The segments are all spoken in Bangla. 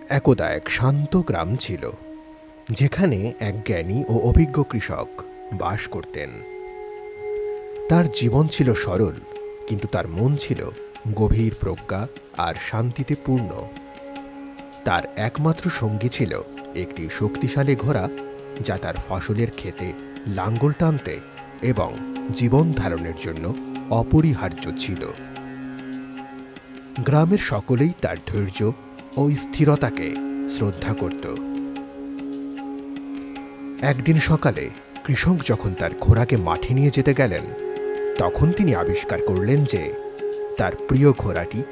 একদা এক শান্ত গ্রাম ছিল, যেখানে এক জ্ঞানী ও অভিজ্ঞ কৃষক বাস করতেন। তার জীবন ছিল সরল, কিন্তু তার মন ছিল গভীর প্রজ্ঞা আর শান্তিতে পূর্ণ। তার একমাত্র সঙ্গী ছিল একটি শক্তিশালী ঘোড়া, যা তার ফসলের ক্ষেতে লাঙ্গল টানতে এবং জীবন ধারণের জন্য অপরিহার্য ছিল। গ্রামের সকলেই তার ধৈর্য ও স্থিরতাকে শ্রদ্ধা করত। একদিন সকালে কৃষক যখন তার ঘোড়াকে মাঠে নিয়ে যেতে গেলেন, তখন তিনি আবিষ্কার করলেন যে তার প্রিয় ঘোড়াটি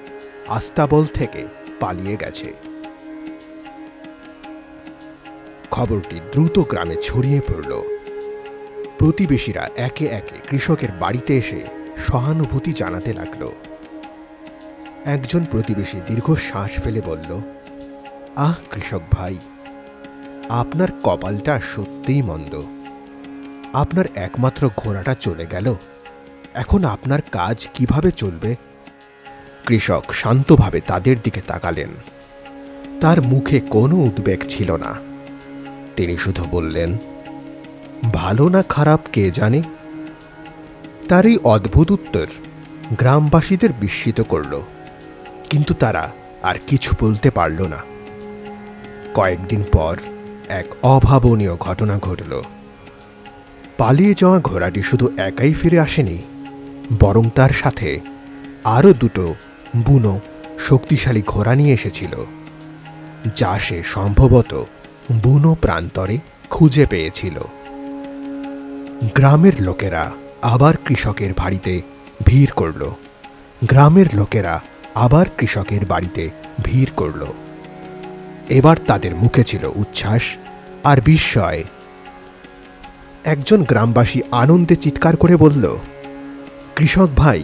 আস্তাবল থেকে পালিয়ে গেছে। খবরটি দ্রুত গ্রামে ছড়িয়ে পড়ল। প্রতিবেশীরা একে একে কৃষকের বাড়িতে এসে সহানুভূতি জানাতে লাগল। একজন প্রতিবেশী দীর্ঘশ্বাস ফেলে বলল, আহ কৃষক ভাই, আপনার কপালটা সত্যিই মন্দ। আপনার একমাত্র ঘোড়াটা চলে গেল, এখন আপনার কাজ কিভাবে চলবে? কৃষক শান্তভাবে তাদের দিকে তাকালেন। তার মুখে কোনো উদ্বেগ ছিল না। তিনি শুধু বললেন, ভালো না খারাপ কে জানে। তার এই অদ্ভুত উত্তর গ্রামবাসীদের বিস্মিত করল, কিন্তু তারা আর কিছু বলতে পারল না। কয়েকদিন পর এক অভাবনীয় ঘটনা ঘটল। পালিয়ে যাওয়া ঘোড়াটি শুধু একাই ফিরে আসেনি, বরং তার সাথে আরও দুটো বুনো শক্তিশালী ঘোড়া নিয়ে এসেছিল, যা সে সম্ভবত বুনো প্রান্তরে খুঁজে পেয়েছিল। গ্রামের লোকেরা আবার কৃষকের বাড়িতে ভিড় করল। এবার তাদের মুখে ছিল উচ্ছ্বাস আর বিস্ময়। একজন গ্রামবাসী আনন্দে চিৎকার করে বলল, কৃষক ভাই,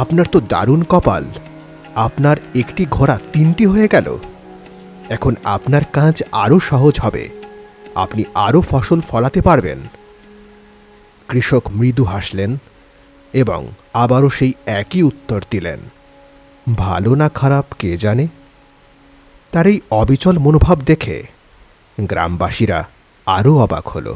আপনার তো দারুণ কপাল। আপনার একটি ঘোড়া তিনটি হয়ে গেল। এখন আপনার কাজ আরও সহজ হবে, আপনি আরও ফসল ফলাতে পারবেন। কৃষক মৃদু হাসলেন এবং আবারও সেই একই উত্তর দিলেন, ভালো না খারাপ কে জানে। তার এই অবিচল মনোভাব দেখে গ্রামবাসীরা আরও অবাক হল।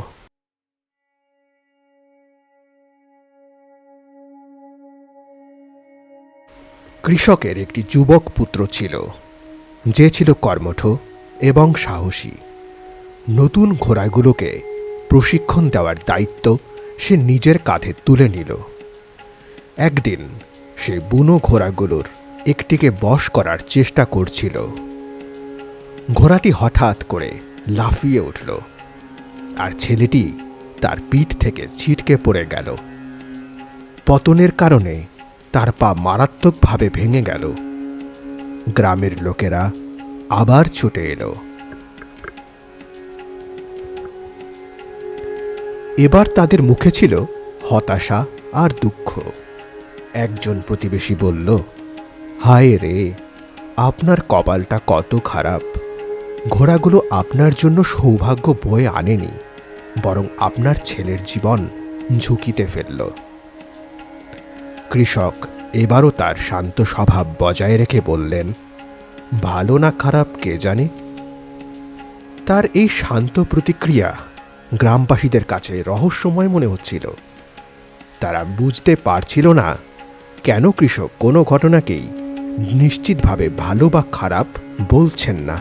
কৃষকের একটি যুবক পুত্র ছিল, যে ছিল কর্মঠ এবং সাহসী। নতুন ঘোড়াগুলোকে প্রশিক্ষণ দেওয়ার দায়িত্ব সে নিজের কাঁধে তুলে নিল। একদিন সে বুনো ঘোড়াগুলোর একটিকে বশ করার চেষ্টা করছিল। ঘোড়াটি হঠাৎ করে লাফিয়ে উঠল, আর ছেলেটি তার পিঠ থেকে ছিটকে পড়ে গেল। পতনের কারণে তার পা মারাত্মকভাবে ভেঙে গেল। গ্রামের লোকেরা আবার ছুটে এলো। এবার তাদের মুখে ছিল হতাশা আর দুঃখ। একজন প্রতিবেশী বলল, হায় রে, আপনার কপালটা কত খারাপ। ঘোড়াগুলো আপনার জন্য সৌভাগ্য বয়ে আনেনি, বরং আপনার ছেলের জীবন ঝুঁকিতে ফেলল। কৃষক এবারও তার শান্ত স্বভাব বজায় রেখে বললেন, ভালো না খারাপ কে জানে। তার এই শান্ত প্রতিক্রিয়া গ্রামবাসীদের কাছে রহস্যময় মনে হচ্ছিল। তারা বুঝতে পারছিল না কেন কৃষক কোনো ঘটনাকেই নিশ্চিতভাবে ভালো বা খারাপ বলছেন না।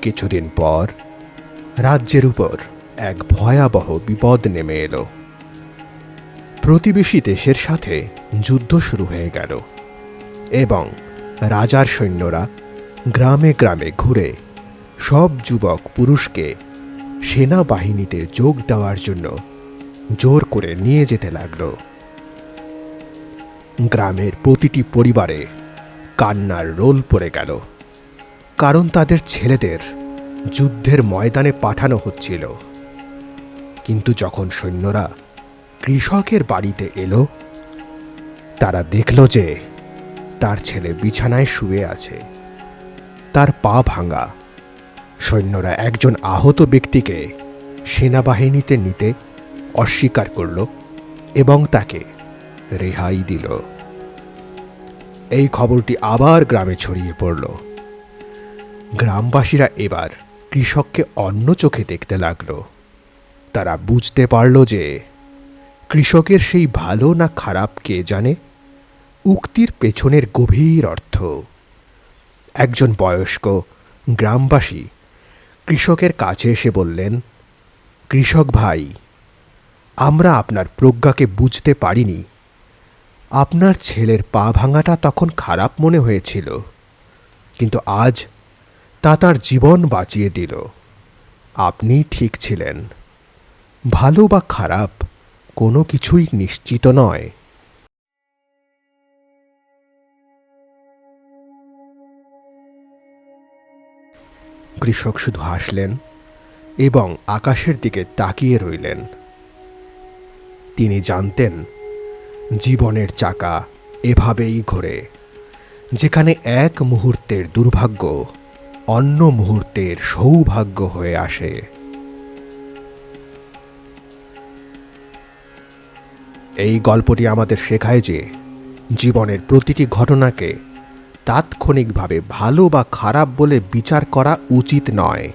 কিছুদিন পর রাজ্যের উপর এক ভয়াবহ বিপদ নেমে এলো। প্রতিবেশী দেশের সাথে যুদ্ধ শুরু হয়ে গেল এবং রাজার সৈন্যরা গ্রামে গ্রামে ঘুরে সব যুবক পুরুষকে সেনাবাহিনীতে যোগ দেওয়ার জন্য জোর করে নিয়ে যেতে লাগল। গ্রামের প্রতিটি পরিবারে কান্নার রোল পড়ে গেল, কারণ তাদের ছেলেদের যুদ্ধের ময়দানে পাঠানো হচ্ছিল। কিন্তু যখন সৈন্যরা কৃষকের বাড়িতে এলো, তারা দেখল যে তার ছেলে বিছানায় শুয়ে আছে, তার পা ভাঙা। সৈন্যরা একজন আহত ব্যক্তিকে সেনাবাহিনীতে নিতে অস্বীকার করল এবং তাকে রেহাই দিল। এই খবরটি আবার গ্রামে ছড়িয়ে পড়ল। গ্রামবাসীরা এবার কৃষককে অন্য চোখে দেখতে লাগল। তারা বুঝতে পারল যে কৃষকের সেই ভালো না খারাপ কে জানে, উক্তির পেছনের গভীর অর্থ। একজন বয়স্ক গ্রামবাসী কৃষকের কাছে এসে বললেন, কৃষক ভাই, আমরা আপনার প্রজ্ঞাকে বুঝতে পারিনি। আপনার ছেলের পা ভাঙাটা তখন খারাপ মনে হয়েছিল, কিন্তু আজ তা তার জীবন বাঁচিয়ে দিল। আপনি ঠিক ছিলেন। ভালো বা খারাপ কোনো কিছুই নিশ্চিত নয়। কৃষক শুধু হাসলেন এবং আকাশের দিকে তাকিয়ে রইলেন। তিনি জানতেন জীবনের চাকা এভাবেই ঘোরে, যেখানে এক মুহূর্তের দুর্ভাগ্য অন্য মুহূর্তের সৌভাগ্য হয়ে আসে। এই গল্পটি আমাদের শেখায় যে জীবনের প্রতিটি ঘটনাকে তাৎক্ষণিকভাবে ভালো বা খারাপ বলে বিচার করা উচিত নয়,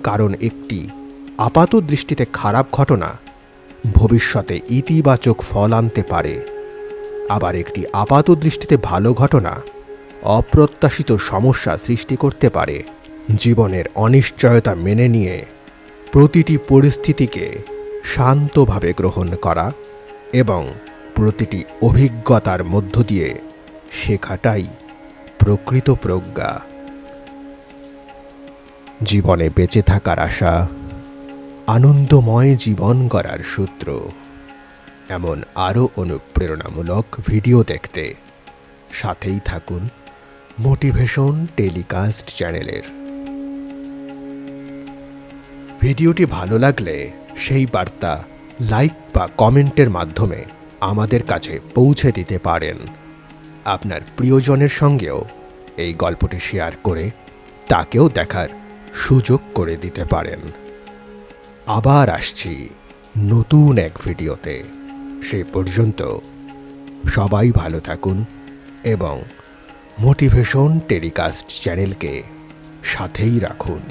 কারণ একটি আপাত দৃষ্টিতে খারাপ ঘটনা ভবিষ্যতে ইতিবাচক ফল আনতে পারে, আবার একটি আপাত দৃষ্টিতে ভালো ঘটনা অপ্রত্যাশিত সমস্যা সৃষ্টি করতে পারে। জীবনের অনিশ্চয়তা মেনে নিয়ে প্রতিটি পরিস্থিতিকে শান্তভাবে গ্রহণ করা এবং প্রতিটি অভিজ্ঞতার মধ্য দিয়ে শেখাটাই প্রকৃত প্রজ্ঞা। জীবনে বেঁচে থাকার আশা, আনন্দময় জীবন গড়ার সূত্র। এমন আরও অনুপ্রেরণামূলক ভিডিও দেখতে সাথেই থাকুন মোটিভেশন টেলিকাস্ট চ্যানেলের। ভিডিওটি ভালো লাগলে সেই বার্তা লাইক বা কমেন্টের মাধ্যমে আমাদের কাছে পৌঁছে দিতে পারেন। আপনার প্রিয়জনের সঙ্গেও এই গল্পটি শেয়ার করে তাকেও দেখার সুযোগ করে দিতে পারেন। আবার আসছি নতুন এক ভিডিওতে। সে পর্যন্ত সবাই ভালো থাকুন এবং মোটিভেশন টেলিকাস্ট চ্যানেলকে সাথেই রাখুন।